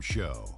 Show.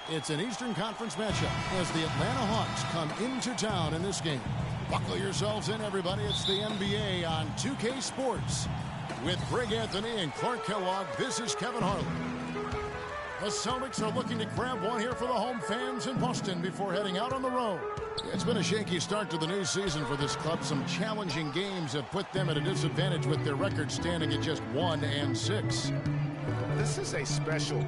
It's an Eastern Conference matchup as the Atlanta Hawks come into town in this game. Buckle yourselves in, everybody. It's the NBA on 2K Sports. With Greg Anthony and Clark Kellogg, this is Kevin Harlan. The Celtics are looking to grab one here for the home fans in Boston before heading out on the road. It's been a shaky start to the new season for this club. Some challenging games have put them at a disadvantage with their record standing at just 1-6. This is a special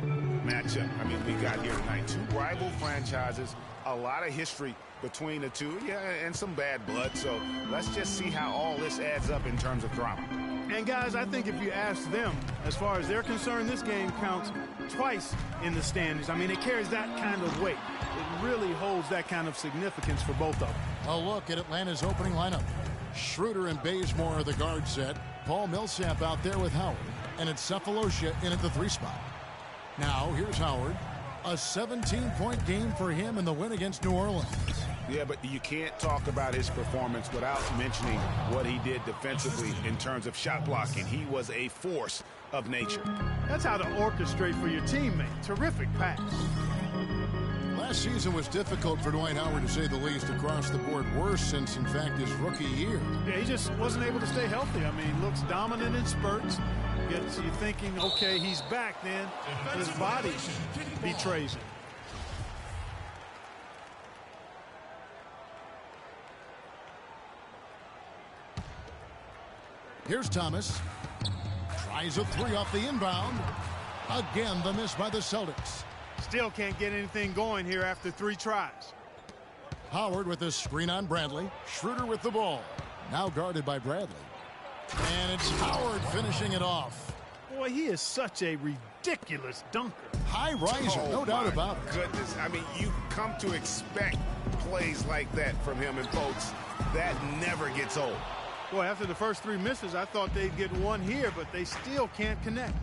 matchup. I mean, we got here tonight two rival franchises, a lot of history between the two, and some bad blood. So let's just see how all this adds up in terms of drama. And guys, I think if you ask them, as far as they're concerned, this game counts twice in the standings. I mean, it carries that kind of weight. It really holds that kind of significance for both of them. A look at Atlanta's opening lineup. Schroeder and Bazemore are the guard set. Paul Millsap out there with Howard. And it's Cephalosha in at the 3 spot. Now, here's Howard. A 17-point game for him in the win against New Orleans. Yeah, but you can't talk about his performance without mentioning what he did defensively in terms of shot blocking. He was a force of nature. That's how to orchestrate for your teammate. Terrific pass. Last season was difficult for Dwight Howard, to say the least, across the board. Worse since, in fact, his rookie year. Yeah, he just wasn't able to stay healthy. I mean, looks dominant in spurts. Gets you thinking, okay, he's back then. His body betrays him. Here's Thomas. Tries a 3 off the inbound. Again, the miss by the Celtics. Still can't get anything going here after 3 tries. Howard with a screen on Bradley. Schroeder with the ball. Now guarded by Bradley. And it's Howard finishing it off. Boy, he is such a ridiculous dunker. High riser, no doubt about it. Goodness, I mean, you come to expect plays like that from him, and folks, that never gets old. Boy, after the first 3 misses, I thought they'd get one here, but they still can't connect.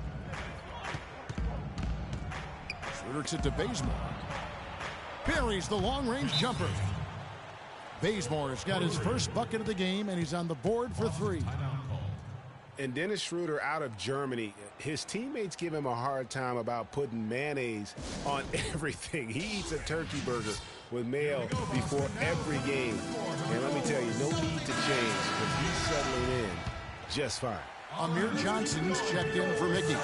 Schroeder it to Bazemore. Buries the long-range jumper. Bazemore's got his first bucket of the game, and he's on the board for 3. And Dennis Schroeder out of Germany, his teammates give him a hard time about putting mayonnaise on everything. He eats a turkey burger with mayo before every game. And let me tell you, no need to change because he's settling in just fine. Amir Johnson's checked in for Mickey.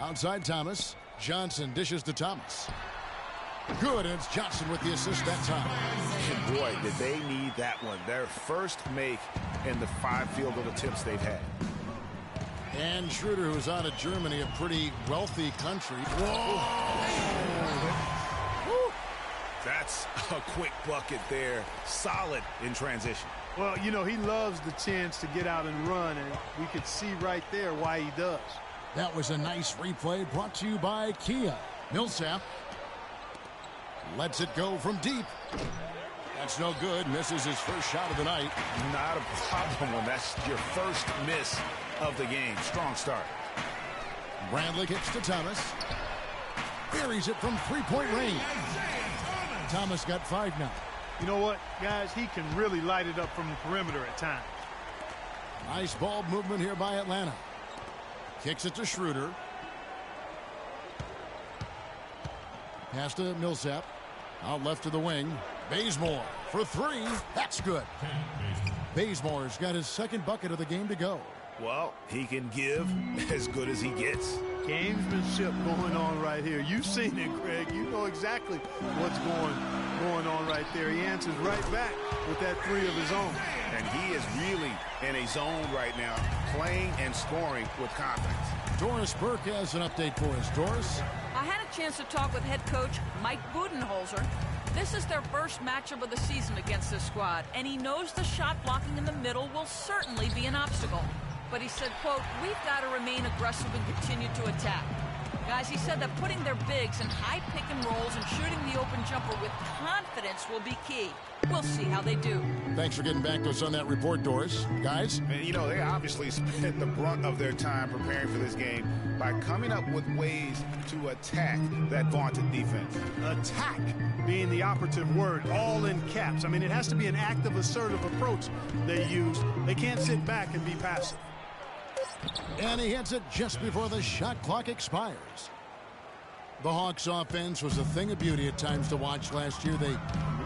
Outside Thomas. Johnson dishes to Thomas. Good, and it's Johnson with the assist that time. And boy, did they need that one. Their first make in the 5 field goal attempts they've had. And Schroeder, who's out of Germany, a pretty wealthy country. Whoa! That's a quick bucket there. Solid in transition. Well, you know, he loves the chance to get out and run, and we could see right there why he does. That was a nice replay brought to you by Kia. Millsap lets it go from deep. That's no good. Misses his first shot of the night. Not a problem when that's your first miss of the game. Strong start. Bradley kicks to Thomas. Buries it from 3-point range. Thomas got 5 now. You know what, guys? He can really light it up from the perimeter at times. Nice ball movement here by Atlanta. Kicks it to Schroeder. Pass to Millsap. Out left to the wing. Bazemore for 3. That's good. Bazemore's got his second bucket of the game to go. Well, he can give as good as he gets. Gamesmanship going on right here. You've seen it, Greg. You know exactly what's going right there. He answers right back with that three of his own. And he is really in a zone right now, playing and scoring with confidence. Doris Burke has an update for us. Doris? I had a chance to talk with head coach Mike Budenholzer. This is their first matchup of the season against this squad, and he knows the shot blocking in the middle will certainly be an obstacle. But he said, quote, we've got to remain aggressive and continue to attack. Guys, he said that putting their bigs in high pick and rolls and shooting the open jumper with confidence will be key. We'll see how they do. Thanks for getting back to us on that report, Doris. Guys? And, you know, they obviously spent the brunt of their time preparing for this game by coming up with ways to attack that vaunted defense. Attack being the operative word, all in caps. I mean, it has to be an active, assertive approach they use. They can't sit back and be passive. And he hits it just before the shot clock expires. The Hawks offense was a thing of beauty at times to watch last year. They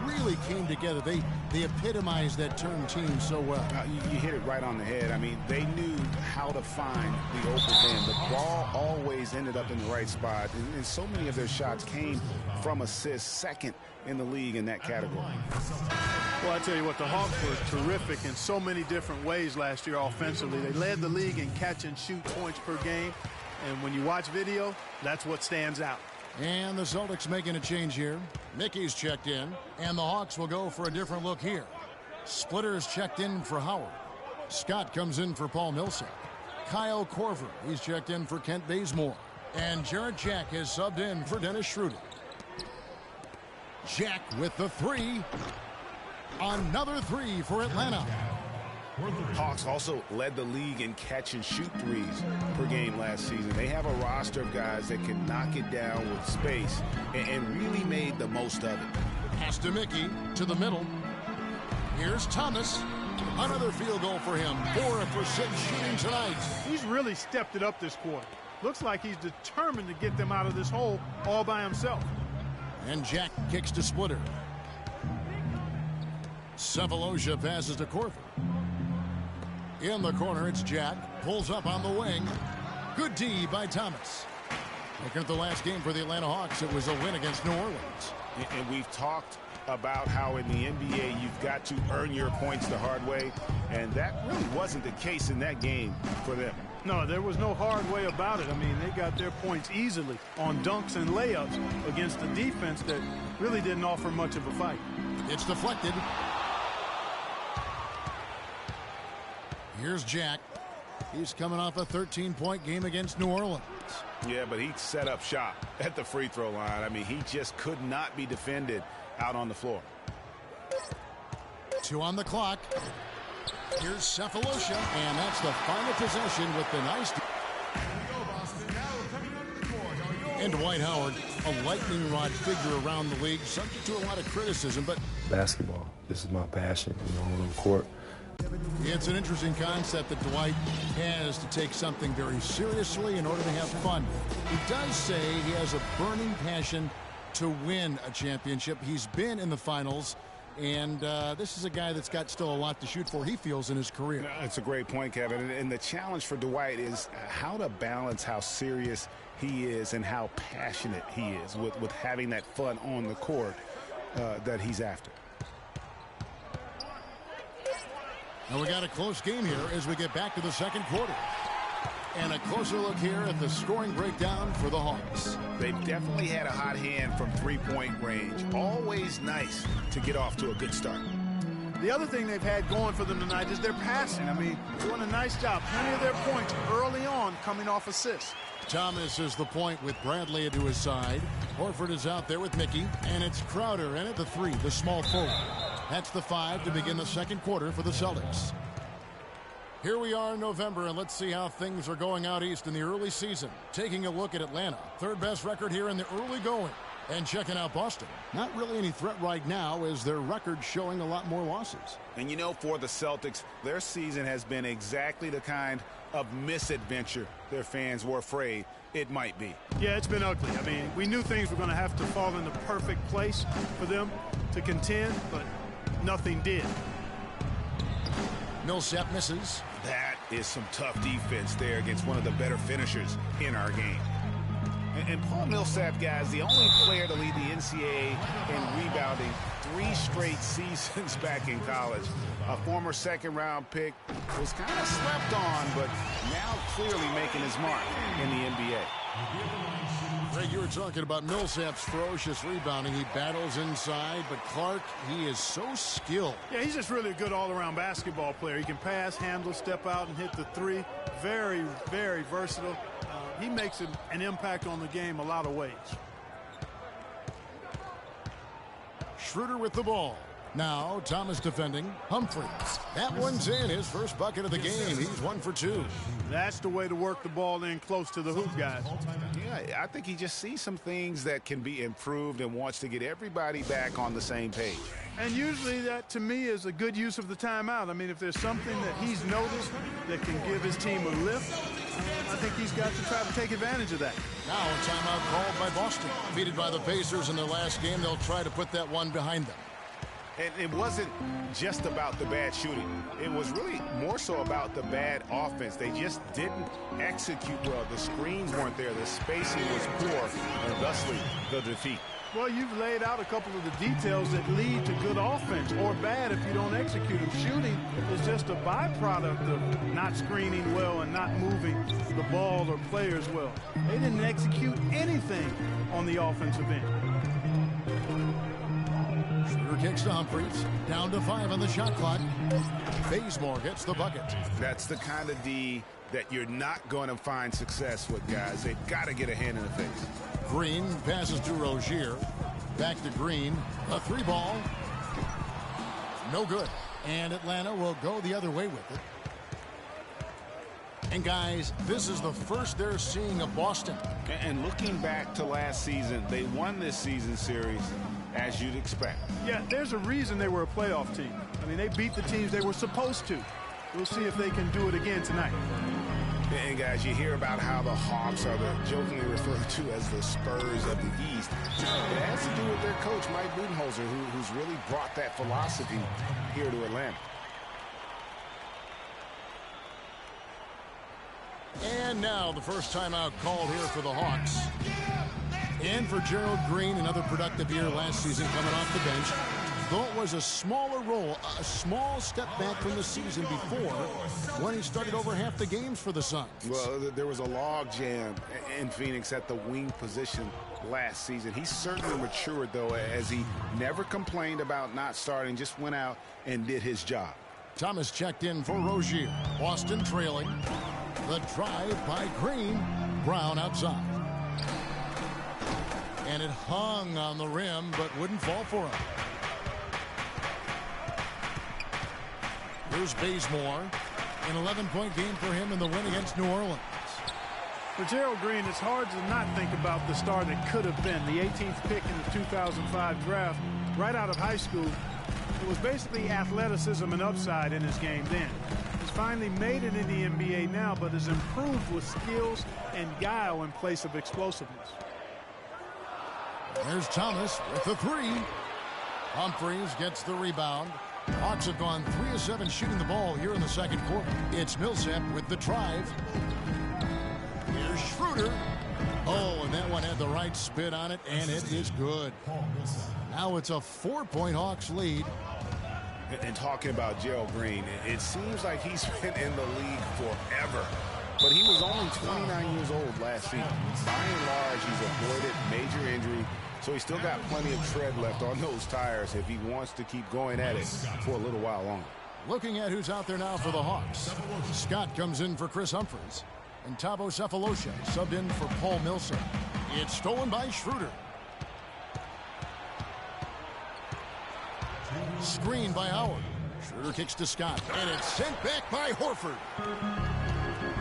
really came together. They epitomized that term team so well. You hit it right on the head. I mean, they knew how to find the open man. The ball always ended up in the right spot. And so many of their shots came from assists, second in the league in that category. Well, I tell you what, the Hawks were terrific in so many different ways last year offensively. They led the league in catch and shoot points per game. And when you watch video, that's what stands out. And the Celtics making a change here. Mickey's checked in, and the Hawks will go for a different look here. Splitter's checked in for Howard. Scott comes in for Paul Millsap. Kyle Korver, he's checked in for Kent Bazemore. And Jarrett Jack has subbed in for Dennis Schroeder. Jack with the three. Another three for Atlanta. Hawks also led the league in catch and shoot threes per game last season. They have a roster of guys that can knock it down with space and really made the most of it. Pass to Mickey to the middle. Here's Thomas. Another field goal for him. 4 for 6 shooting tonight. He's really stepped it up this quarter. Looks like he's determined to get them out of this hole all by himself. And Jack kicks to Splitter. Sefolosha passes to Korver. In the corner, it's Jack. Pulls up on the wing. Good D by Thomas. Looking at the last game for the Atlanta Hawks, it was a win against New Orleans. And we've talked about how in the NBA you've got to earn your points the hard way, and that really wasn't the case in that game for them. No, there was no hard way about it. I mean, they got their points easily on dunks and layups against a defense that really didn't offer much of a fight. It's deflected. Here's Jack. He's coming off a 13-point game against New Orleans. Yeah, but he set up shop at the free throw line. I mean, he just could not be defended out on the floor. 2 on the clock. Here's Sefolosha, and that's the final possession with the nice. And Dwight Howard, a lightning rod figure around the league, subject to a lot of criticism, but basketball, this is my passion, on the court. It's an interesting concept that Dwight has to take something very seriously in order to have fun. He does say he has a burning passion to win a championship. He's been in the finals, and this is a guy that's got still a lot to shoot for, he feels, in his career. That's a great point, Kevin. And the challenge for Dwight is how to balance how serious he is and how passionate he is with having that fun on the court that he's after. And we got a close game here as we get back to the second quarter. And a closer look here at the scoring breakdown for the Hawks. They've definitely had a hot hand from three-point range. Always nice to get off to a good start. The other thing they've had going for them tonight is their passing. I mean, doing a nice job. Plenty of their points early on coming off assists. Thomas is the point with Bradley to his side. Horford is out there with Mickey. And it's Crowder in at the 3, the small forward. That's the 5 to begin the second quarter for the Celtics. Here we are in November, and let's see how things are going out east in the early season. Taking a look at Atlanta. Third best record here in the early going. And checking out Boston. Not really any threat right now as their record showing a lot more losses. And you know, for the Celtics, their season has been exactly the kind of misadventure their fans were afraid it might be. Yeah, it's been ugly. I mean, we knew things were going to have to fall in the perfect place for them to contend, but nothing did. Millsap misses. That is some tough defense there against one of the better finishers in our game. And Paul Millsap, guys, the only player to lead the NCAA in rebounding 3 straight seasons back in college. A former second-round pick was kind of slept on, but now clearly making his mark in the NBA. Greg, you were talking about Millsap's ferocious rebounding. He battles inside, but Clark, he is so skilled. Yeah, he's just really a good all-around basketball player. He can pass, handle, step out, and hit the three. Very, very versatile. He makes an impact on the game a lot of ways. Schroeder with the ball. Now Thomas defending. Humphries. That one's in. His first bucket of the game. He's 1 for 2. That's the way to work the ball in close to the hoop, guys. Yeah, I think he just sees some things that can be improved and wants to get everybody back on the same page. And usually that, to me, is a good use of the timeout. I mean, if there's something that he's noticed that can give his team a lift, I think he's got to try to take advantage of that. Now a timeout called by Boston. Defeated by the Pacers in their last game, they'll try to put that one behind them. And it wasn't just about the bad shooting. It was really more so about the bad offense. They just didn't execute well. The screens weren't there. The spacing was poor, and thusly the defeat. Well, you've laid out a couple of the details that lead to good offense or bad if you don't execute them. Shooting is just a byproduct of not screening well and not moving the ball or players well. They didn't execute anything on the offensive end. Schroeder kicks to Humphries. Down to 5 on the shot clock. Bazemore gets the bucket. That's the kind of D that you're not going to find success with, guys. They've got to get a hand in the face. Green passes to Rozier. Back to Green. A 3-ball. No good. And Atlanta will go the other way with it. And guys, this is the first they're seeing of Boston. And looking back to last season, they won this season series as you'd expect. Yeah, there's a reason they were a playoff team. I mean, they beat the teams they were supposed to. We'll see if they can do it again tonight. And guys, you hear about how the Hawks are jokingly referred to as the Spurs of the East. It has to do with their coach, Mike Budenholzer, who's really brought that philosophy here to Atlanta. And now the first timeout called here for the Hawks. And for Gerald Green, another productive year last season coming off the bench. Though it was a smaller role, a small step back from the season before when he started over half the games for the Suns. Well, there was a log jam in Phoenix at the wing position last season. He certainly matured, though, as he never complained about not starting, just went out and did his job. Thomas checked in for Rozier. Boston trailing. The drive by Green. Brown outside. And it hung on the rim, but wouldn't fall for him. Here's Bazemore. An 11-point game for him in the win against New Orleans. For Gerald Green, it's hard to not think about the star that could have been. The 18th pick in the 2005 draft, right out of high school. It was basically athleticism and upside in his game then. He's finally made it in the NBA now, but has improved with skills and guile in place of explosiveness. There's Thomas with the 3. Humphries gets the rebound. Hawks have gone 3 of 7 shooting the ball here in the second quarter. It's Millsap with the drive. Here's Schroeder. Oh, and that one had the right spin on it, and it is good. Now it's a 4-point Hawks lead. And talking about Gerald Green, it seems like he's been in the league forever. But he was only 29 years old last season. By and large, he's avoided major injury. So he's still got plenty of tread left on those tires if he wants to keep going at it for a little while longer. Looking at who's out there now for the Hawks. Scott comes in for Chris Humphries. And Thabo Sefolosha subbed in for Paul Millsap. It's stolen by Schroeder. Screen by Howard. Schroeder kicks to Scott. And it's sent back by Horford.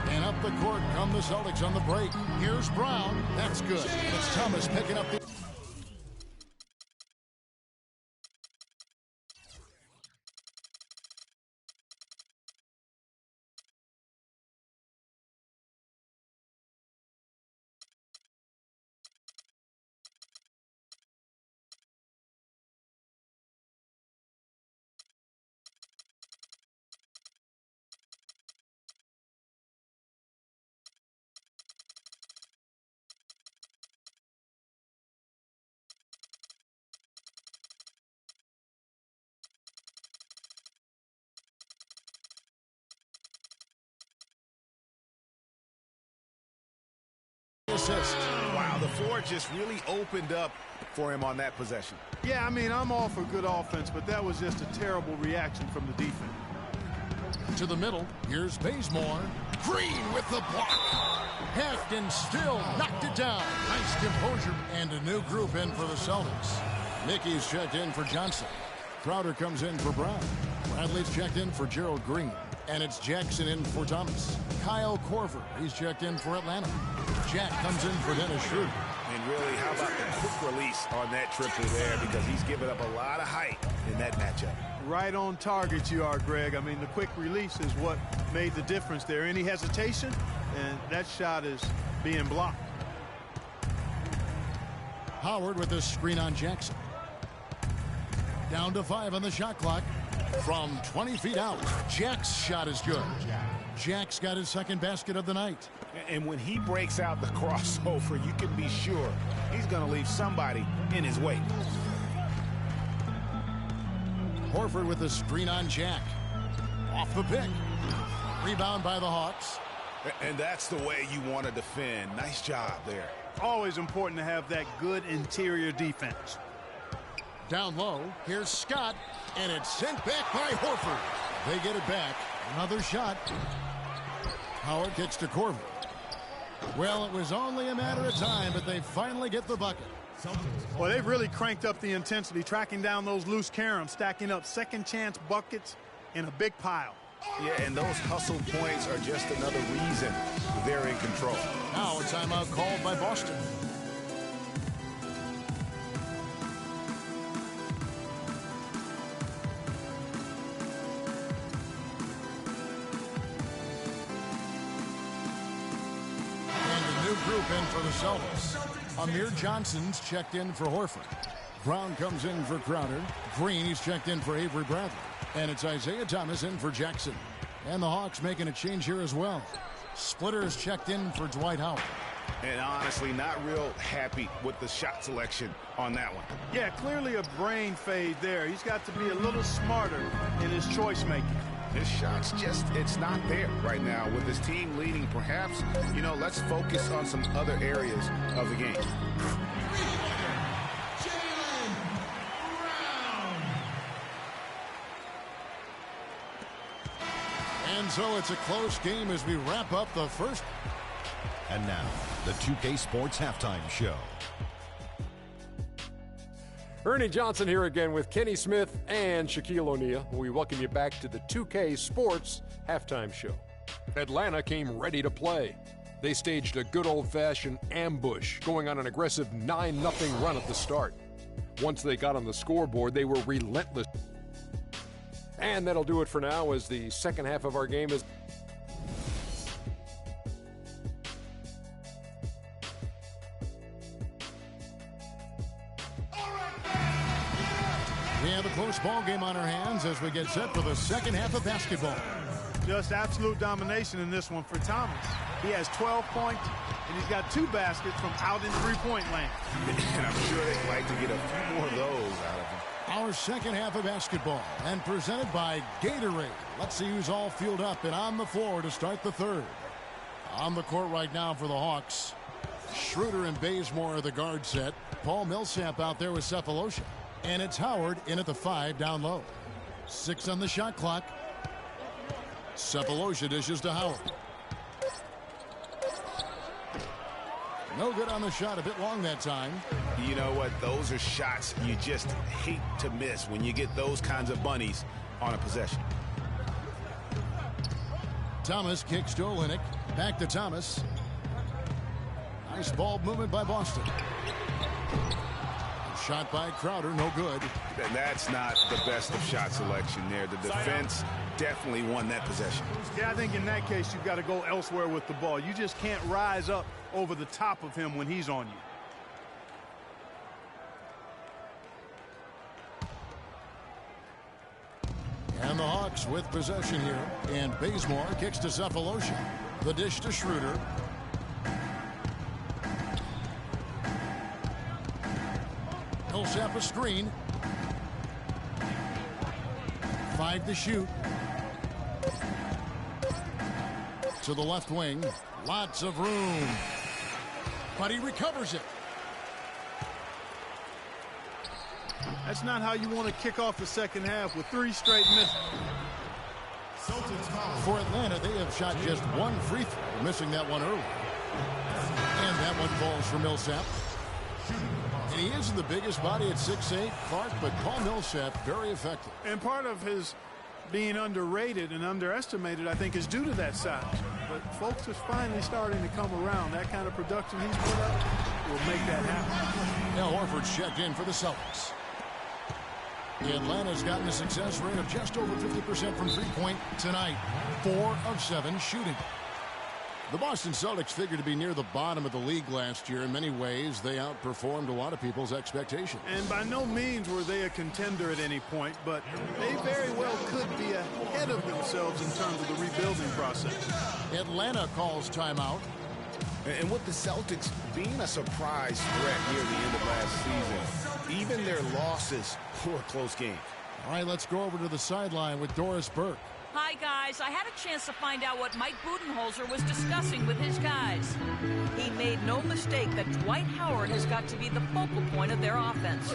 And up the court come the Celtics on the break. Here's Brown. That's good. It's Thomas picking up the... assist. Wow, the floor just really opened up for him on that possession. Yeah, I mean, I'm all for good offense, but that was just a terrible reaction from the defense. To the middle, here's Bazemore. Green with the block. Hefton still knocked it down. Nice composure. And a new group in for the Celtics. Mickey's checked in for Johnson. Crowder comes in for Brown. Bradley's checked in for Gerald Green. And it's Jackson in for Thomas. Kyle Korver, he's checked in for Atlanta. Jack comes in for Dennis Schroeder. And really, how about the quick release on that triple there, because he's given up a lot of height in that matchup. Right on target you are, Greg. I mean, the quick release is what made the difference there. Any hesitation, and that shot is being blocked. Howard with the screen on Jackson. Down to 5 on the shot clock. From 20 feet out, Jack's shot is good. Jack's got his second basket of the night. And when he breaks out the crossover, you can be sure he's going to leave somebody in his wake. Horford with the screen on Jack. Off the pick. Rebound by the Hawks. And that's the way you want to defend. Nice job there. Always important to have that good interior defense. Down low, here's Scott, and it's sent back by Horford. They get it back. Another shot. Howard kicks to Korver. Well, it was only a matter of time, but they finally get the bucket. Well, they've really cranked up the intensity, tracking down those loose caroms, stacking up second chance buckets in a big pile. Yeah, and those hustle points are just another reason they're in control. Now a timeout called by Boston. Group in for the Celtics. Amir Johnson's checked in for Horford. Brown comes in for Crowder. Green, he's checked in for Avery Bradley. And it's Isaiah Thomas in for Jackson. And the Hawks making a change here as well. Splitter's checked in for Dwight Howard. And honestly, not real happy with the shot selection on that one. Yeah, clearly a brain fade there. He's got to be a little smarter in his choice making. His shot's just, it's not there right now. With his team leading, perhaps, you know, let's focus on some other areas of the game. And so it's a close game as we wrap up the first. And now, the 2K Sports Halftime Show. Ernie Johnson here again with Kenny Smith and Shaquille O'Neal. We welcome you back to the 2K Sports Halftime Show. Atlanta came ready to play. They staged a good old-fashioned ambush, going on an aggressive 9-0 run at the start. Once they got on the scoreboard, they were relentless. And that'll do it for now, as the second half of our game is... We have a close ball game on our hands as we get set for the second half of basketball. Just absolute domination in this one for Thomas. He has 12 points, and he's got 2 baskets from out in three-point land. And I'm sure they'd like to get a few more of those out of him. Our second half of basketball, and presented by Gatorade. Let's see who's all fueled up and on the floor to start the third. On the court right now for the Hawks, Schroeder and Bazemore are the guard set. Paul Millsap out there with Cephalosha. And it's Howard in at the 5 down low. 6 on the shot clock. Cephalosha dishes to Howard. No good on the shot, a bit long that time. You know what? Those are shots you just hate to miss when you get those kinds of bunnies on a possession. Thomas kicks to Olynyk. Back to Thomas. Nice ball movement by Boston. Shot by Crowder, no good. And that's not the best of shot selection there. The defense definitely won that possession. Yeah, I think in that case, you've got to go elsewhere with the ball. You just can't rise up over the top of him when he's on you. And the Hawks with possession here. And Bazemore kicks to Cephalosha. The dish to Schroeder. Millsap a screen. 5 to shoot. To the left wing. Lots of room. but he recovers it. That's not how you want to kick off the second half with 3 straight misses. For Atlanta, they have shot just 1 free throw, missing that one early. And that one falls for Millsap. And he isn't the biggest body at 6'8", Clark, but Paul Millsap, very effective. And part of his being underrated and underestimated, I think, is due to that size. But folks are finally starting to come around. That kind of production he's put up will make that happen. Now Horford's checked in for the Celtics. Atlanta's gotten a success rate of just over 50% from three-point tonight. 4 of 7 shooting. The Boston Celtics figured to be near the bottom of the league last year. In many ways, they outperformed a lot of people's expectations. And by no means were they a contender at any point, but they very well could be ahead of themselves in terms of the rebuilding process. Atlanta calls timeout. And with the Celtics being a surprise threat near the end of last season, even their losses were close games. All right, let's go over to the sideline with Doris Burke. Hi, guys. I had a chance to find out what Mike Budenholzer was discussing with his guys. He made no mistake that Dwight Howard has got to be the focal point of their offense.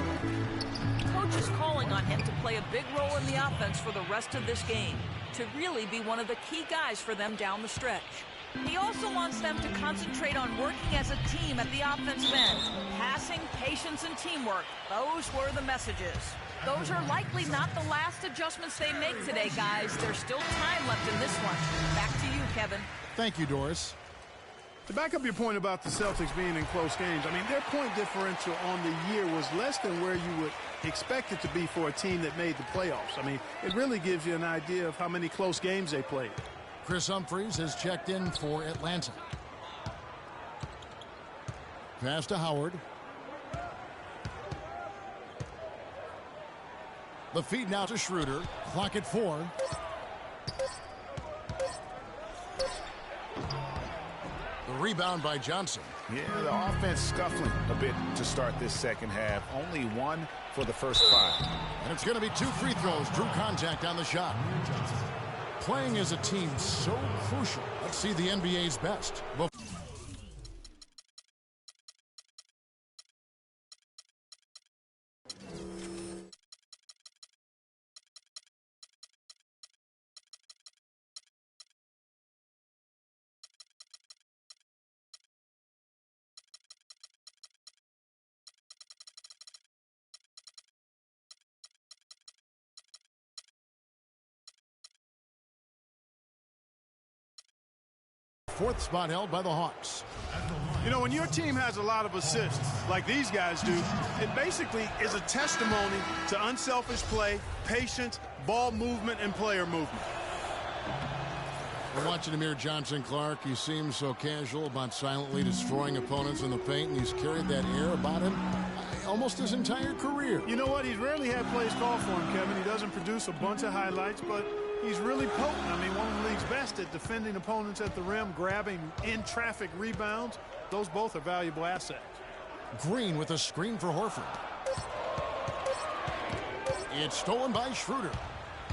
Coach is calling on him to play a big role in the offense for the rest of this game, to really be one of the key guys for them down the stretch. He also wants them to concentrate on working as a team at the offensive end. Passing, patience, and teamwork. Those were the messages. Those are likely not the last adjustments they make today, guys. There's still time left in this one. Back to you, Kevin. Thank you, Doris. To back up your point about the Celtics being in close games, I mean, their point differential on the year was less than where you would expect it to be for a team that made the playoffs. I mean, it really gives you an idea of how many close games they played. Chris Humphries has checked in for Atlanta. Pass to Howard. The feed now to Schroeder. Clock at 4. The rebound by Johnson. Yeah, the offense scuffling a bit to start this second half. Only 1 for the first 5. And it's going to be 2 free throws. Drew contact on the shot. Playing as a team so crucial. Let's see the NBA's best. Fourth spot held by the Hawks. You know, when your team has a lot of assists, like these guys do, it basically is a testimony to unselfish play, patience, ball movement, and player movement. We're watching Amir Johnson, Clark. He seems so casual about silently destroying opponents in the paint, and he's carried that air about him almost his entire career. You know what? He's rarely had plays called for him, Kevin. He doesn't produce a bunch of highlights, but he's really potent. I mean, one of the league's best at defending opponents at the rim, grabbing in-traffic rebounds. Those both are valuable assets. Green with a screen for Horford. It's stolen by Schroeder.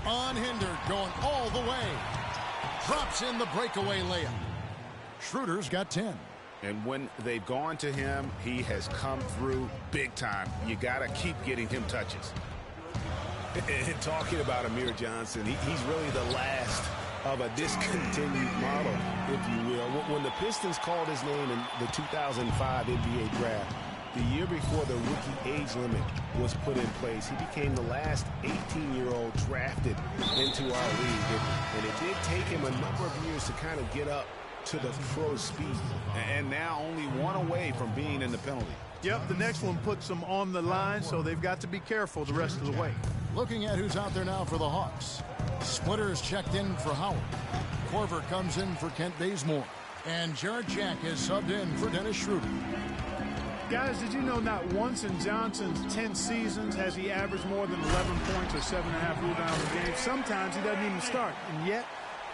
Unhindered, going all the way. Drops in the breakaway layup. Schroeder's got 10. And when they've gone to him, he has come through big time. You got to keep getting him touches. And talking about Amir Johnson, he's really the last of a discontinued model, if you will. When the Pistons called his name in the 2005 NBA draft, the year before the rookie age limit was put in place, he became the last 18-year-old drafted into our league. And it did take him a number of years to kind of get up to the pro speed. And now only 1 away from being in the penalty. Yep, the next one puts them on the line, so they've got to be careful the rest of the way. Looking at who's out there now for the Hawks. Splitter is checked in for Howard. Korver comes in for Kent Bazemore. And Jarrett Jack has subbed in for Dennis Schroeder. Guys, did you know not once in Johnson's 10 seasons has he averaged more than 11 points or 7.5 rebounds a game? Sometimes he doesn't even start. And yet,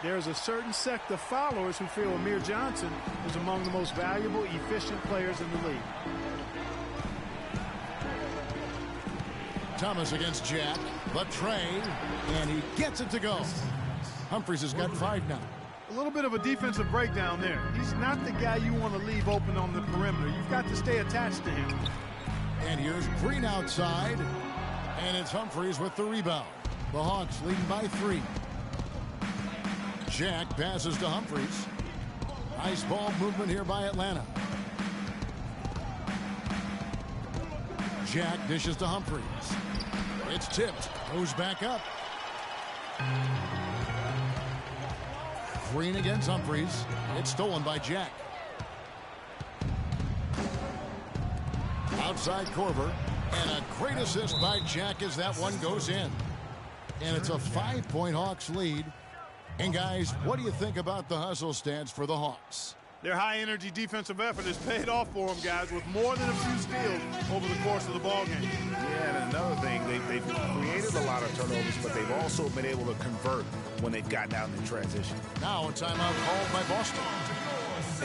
there's a certain sect of followers who feel Amir Johnson is among the most valuable, efficient players in the league. Thomas against Jack. The tray. And he gets it to go. Humphries has got 5 now. A little bit of a defensive breakdown there. He's not the guy you want to leave open on the perimeter. You've got to stay attached to him. And here's Green outside. And it's Humphries with the rebound. The Hawks leading by 3. Jack passes to Humphries. Nice ball movement here by Atlanta. Jack dishes to Humphries. It's tipped. Goes back up. Green against Humphries. It's stolen by Jack. Outside Korver. And a great assist by Jack as that one goes in. And it's a 5-point Hawks lead. And guys, what do you think about the hustle stance for the Hawks? Their high-energy defensive effort has paid off for them, guys, with more than a few steals over the course of the ballgame. Yeah, and another thing, they've created a lot of turnovers, but they've also been able to convert when they've gotten out in transition. Now a timeout called by Boston.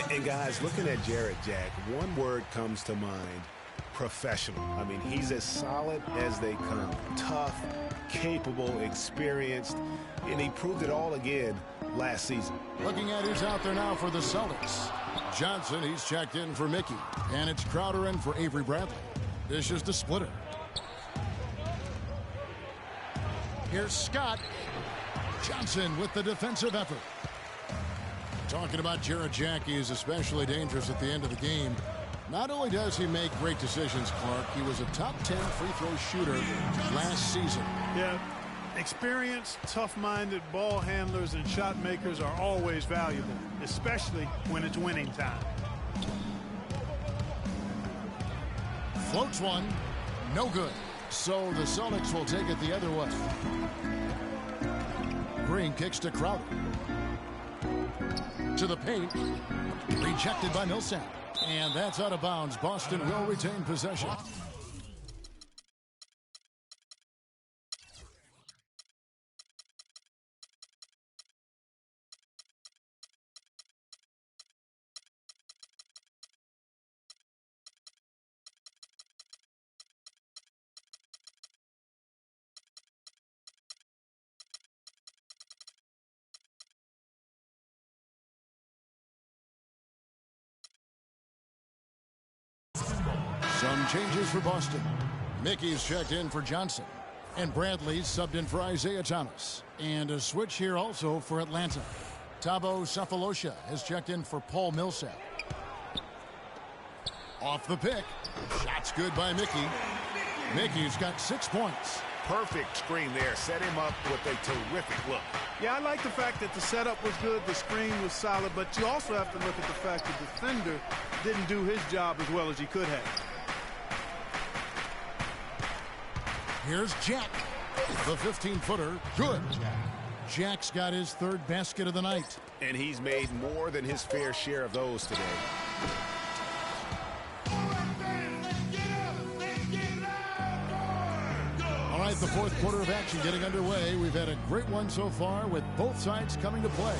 And guys, looking at Jarrett Jack, one word comes to mind: professional. I mean, he's as solid as they come. Tough, capable, experienced, and he proved it all again last season. Looking at who's out there now for the Celtics. Johnson, he's checked in for Mickey. And it's Crowder in for Avery Bradley. This is the splitter. Here's Scott. Johnson with the defensive effort. Talking about Jarrett Jack, he is especially dangerous at the end of the game. Not only does he make great decisions, Clark, he was a top 10 free throw shooter last season. Yeah. Experienced, tough-minded ball handlers and shot makers are always valuable, especially when it's winning time. Floats one. No good. So the Celtics will take it the other way. Green kicks to Crowder. To the paint. Rejected by Millsap. And that's out of bounds. Boston will retain possession. Some changes for Boston. Mickey's checked in for Johnson. And Bradley's subbed in for Isaiah Thomas. And a switch here also for Atlanta. Thabo Sefolosha has checked in for Paul Millsap. Off the pick. Shot's good by Mickey. Mickey's got 6 points. Perfect screen there. Set him up with a terrific look. Yeah, I like the fact that the setup was good, the screen was solid, but you also have to look at the fact that the defender didn't do his job as well as he could have. Here's Jack. The 15-footer. Good. Jack's got his 3rd basket of the night. And he's made more than his fair share of those today. All right, the 4th quarter of action getting underway. We've had a great one so far with both sides coming to play.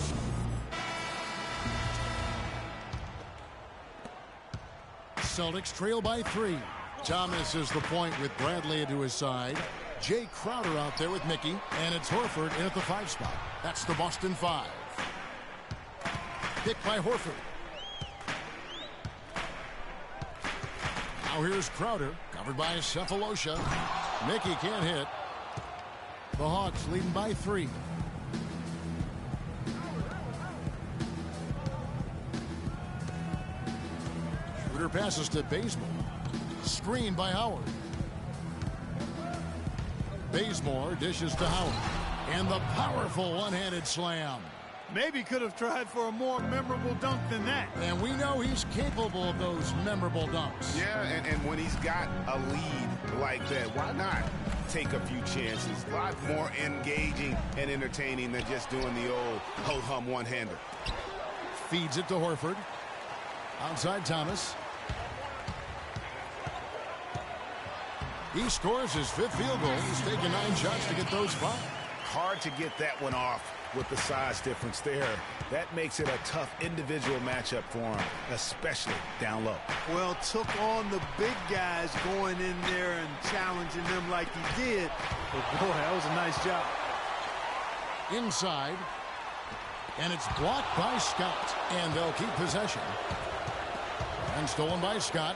Celtics trail by 3. Thomas is the point with Bradley into his side. Jay Crowder out there with Mickey. And it's Horford in at the 5 spot. That's the Boston 5. Picked by Horford. Now here's Crowder. Covered by Sefolosha. Mickey can't hit. The Hawks leading by 3. Schroeder passes to Bazemore. Screen by Howard. Bazemore dishes to Howard. And the powerful one-handed slam. Maybe could have tried for a more memorable dunk than that. And we know he's capable of those memorable dunks. Yeah, and when he's got a lead like that, why not take a few chances? A lot more engaging and entertaining than just doing the old ho-hum one-hander. Feeds it to Horford. Outside Thomas. He scores his 5th field goal. He's taken 9 shots to get those 5. Hard to get that one off with the size difference there. That makes it a tough individual matchup for him, especially down low. Well, took on the big guys going in there and challenging them like he did. But boy, that was a nice job. Inside. And it's blocked by Scott. And they'll keep possession. And stolen by Scott.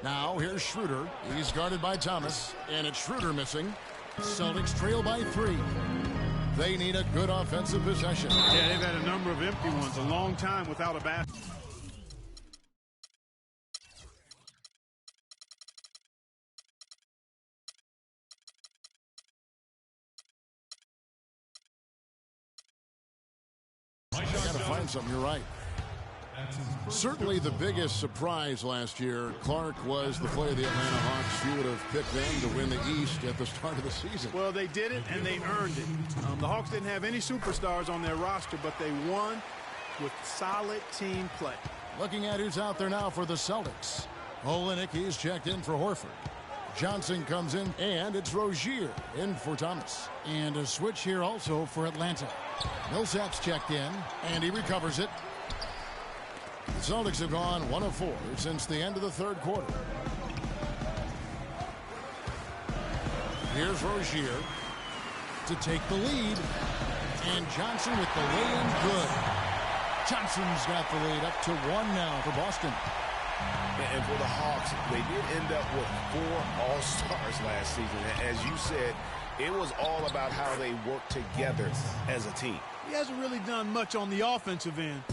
Now here's Schroeder. He's guarded by Thomas. And it's Schroeder missing. Celtics trail by 3. They need a good offensive possession. Yeah, they've had a number of empty ones. A long time without a basket. Got to find something. You're right. Certainly the biggest surprise last year, Clark, was the play of the Atlanta Hawks. You would have picked them to win the East at the start of the season. Well, they did it, and they earned it. The Hawks didn't have any superstars on their roster, but they won with solid team play. Looking at who's out there now for the Celtics. Olynyk, he's checked in for Horford. Johnson comes in, and it's Rozier in for Thomas. And a switch here also for Atlanta. Millsap's checked in, and he recovers it. The Celtics have gone 1 of 4 since the end of the third quarter. Here's Rozier to take the lead. And Johnson with the lay-in good. Johnson's got the lead up to 1 now for Boston. And for the Hawks, they did end up with 4 All-Stars last season. As you said, it was all about how they work together as a team. He hasn't really done much on the offensive end,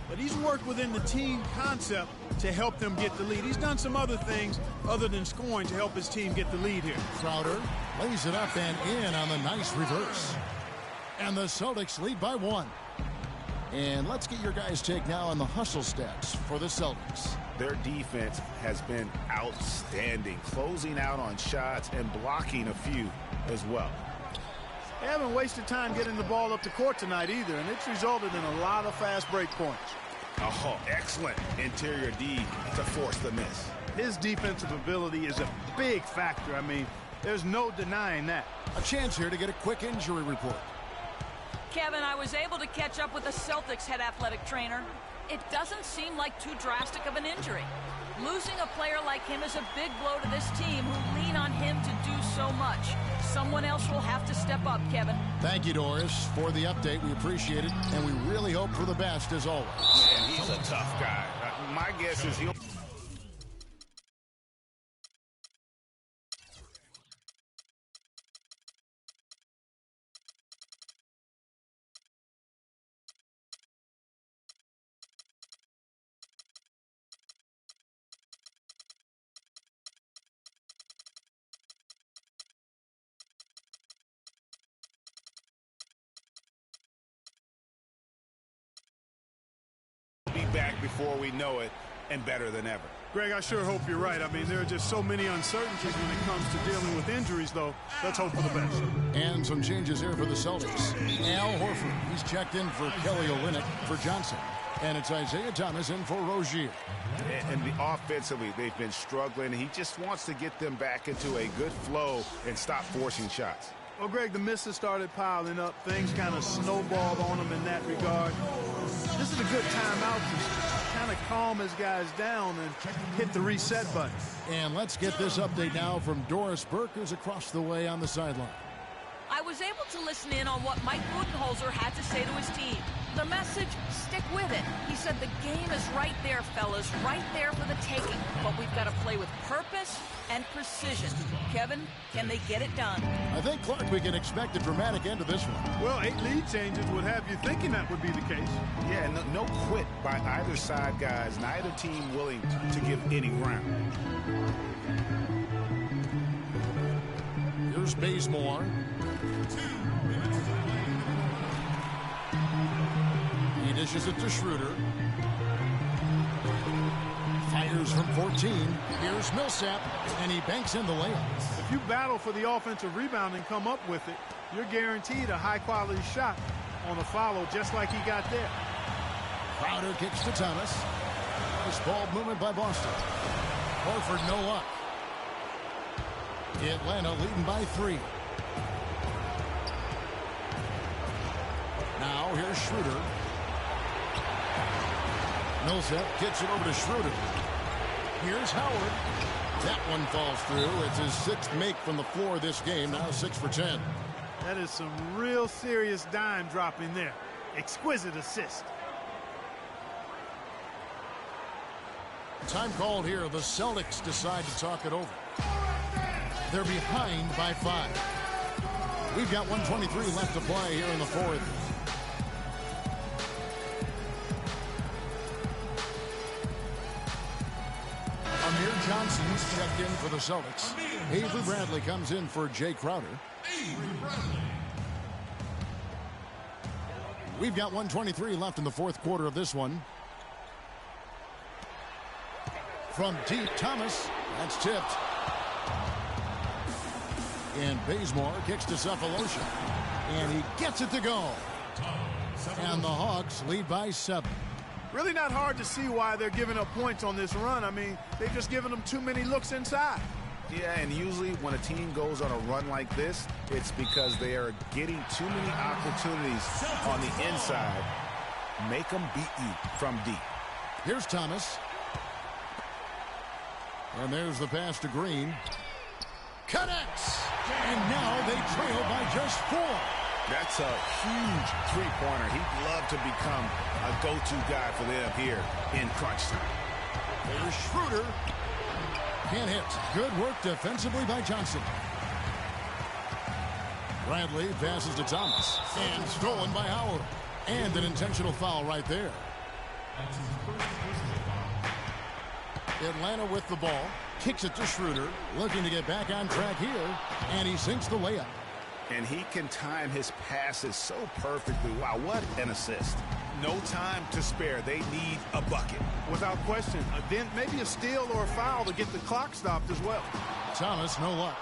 but he's worked within the team concept to help them get the lead. He's done some other things other than scoring to help his team get the lead here. Crowder lays it up and in on the nice reverse. And the Celtics lead by 1. And let's get your guys' take now on the hustle stats for the Celtics. Their defense has been outstanding, closing out on shots and blocking a few as well. They haven't wasted time getting the ball up the court tonight either, and it's resulted in a lot of fast break points. Oh, excellent interior D to force the miss. His defensive ability is a big factor. I mean, there's no denying that. A chance here to get a quick injury report. Kevin, I was able to catch up with the Celtics head athletic trainer. It doesn't seem like too drastic of an injury. Losing a player like him is a big blow to this team who lean on him to do so much. Someone else will have to step up, Kevin. Thank you, Doris, for the update. We appreciate it, and we really hope for the best as always. And he's a tough guy. My guess is he'll... be back before we know it, and better than ever. Greg, I sure hope you're right. I mean, there are just so many uncertainties when it comes to dealing with injuries, though. Let's hope for the best. And some changes here for the Celtics. Al Horford, he's checked in for Kelly Olynyk for Johnson. And it's Isaiah Thomas in for Rozier. And offensively, they've been struggling. He just wants to get them back into a good flow and stop forcing shots. Well, Greg, the misses started piling up. Things kind of snowballed on them in that regard. This is a good timeout to kind of calm his guys down and hit the reset button. And let's get this update now from Doris Burke, who's across the way on the sideline. I was able to listen in on what Mike Budenholzer had to say to his team. The message, stick with it. He said the game is right there, fellas, right there for the taking. But we've got to play with purpose and precision. Kevin, can they get it done? I think, Clark, we can expect a dramatic end to this one. Well, 8 lead changes would have you thinking that would be the case. Yeah, no quit by either side, guys. Neither team willing to give any ground. Here's Bazemore. He dishes it to Schroeder. Fires from 14. Here's Millsap, and he banks in the layup. If you battle for the offensive rebound and come up with it, you're guaranteed a high-quality shot on a follow just like he got there. Crowder kicks to Thomas. This ball movement by Boston. Horford no luck. Atlanta leading by 3. Now here's Schroeder. Millsap gets it over to Schroeder. Here's Howard. That one falls through. It's his 6th make from the floor this game. Now 6 for 10. That is some real serious dime dropping there. Exquisite assist. Time called here. The Celtics decide to talk it over. They're behind by 5. We've got 1:23 left to play here in the fourth. Amir Johnson's checked in for the Celtics. Avery Bradley comes in for Jay Crowder. We've got 1:23 left in the fourth quarter of this one. From deep, Thomas. That's tipped. And Bazemore kicks to Cephalosha. And he gets it to go. And the Hawks lead by 7. Really not hard to see why they're giving up points on this run. I mean, they've just given them too many looks inside. Yeah, and usually when a team goes on a run like this, it's because they are getting too many opportunities on the inside. Make them beat you from deep. Here's Thomas. And there's the pass to Green. Connects! And now they trail by just 4. That's a huge three-pointer. He'd love to become a go-to guy for them here in crunch time. There's Schroeder. Can't hit. Good work defensively by Johnson. Bradley passes to Thomas. And stolen by Howard. And an intentional foul right there. Atlanta with the ball. Kicks it to Schroeder. Looking to get back on track here. And he sinks the layup. And he can time his passes so perfectly. Wow, what an assist. No time to spare. They need a bucket. Without question. Then maybe a steal or a foul to get the clock stopped as well. Thomas, no luck.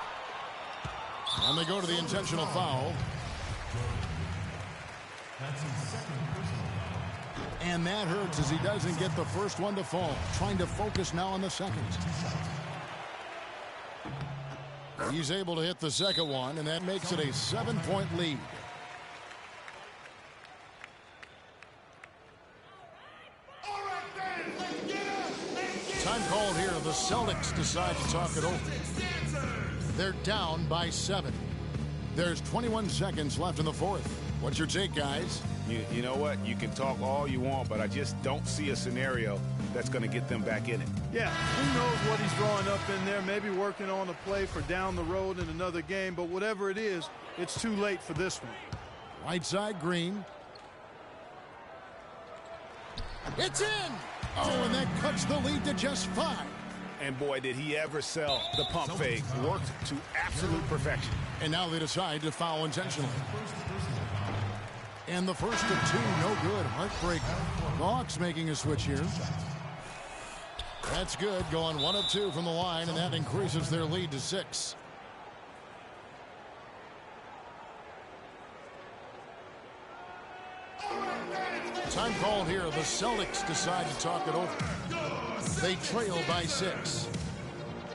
And they go to the intentional foul. And that hurts as he doesn't get the first one to fall. Trying to focus now on the second. He's able to hit the second one, and that makes it a 7-point lead. Time called here. The Celtics decide to talk it over. They're down by 7. There's 21 seconds left in the fourth. What's your take, guys? You know what? You can talk all you want, but I just don't see a scenario that's going to get them back in it. Yeah, who knows what he's drawing up in there, maybe working on a play for down the road in another game, but whatever it is, it's too late for this one. Right side, Green. It's in! Oh, and that cuts the lead to just 5. And boy, did he ever sell the pump fake. Worked to absolute perfection. And now they decide to foul intentionally. And the first of 2, no good. Heartbreak. The Hawks making a switch here. That's good. Going 1 of 2 from the line, and that increases their lead to 6. Time called here. The Celtics decide to talk it over. They trail by 6.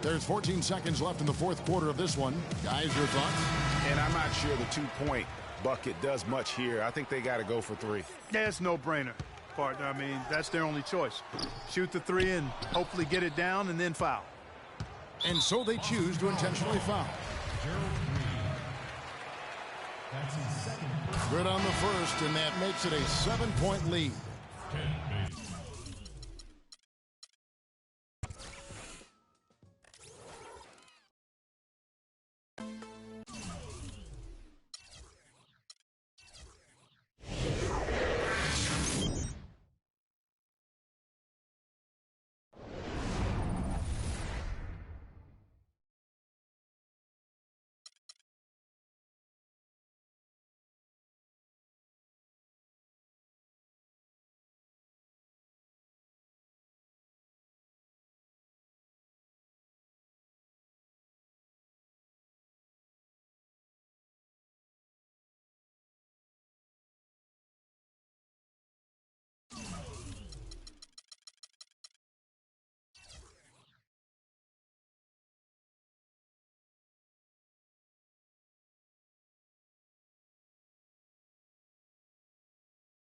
There's 14 seconds left in the fourth quarter of this one. Guys, your thoughts? And I'm not sure the 2-point bucket does much here. I think they got to go for 3. Yeah, it's no-brainer, partner. I mean, that's their only choice. Shoot the 3 and hopefully get it down and then foul. And so they choose to intentionally foul. Good on the first, and that makes it a 7-point lead.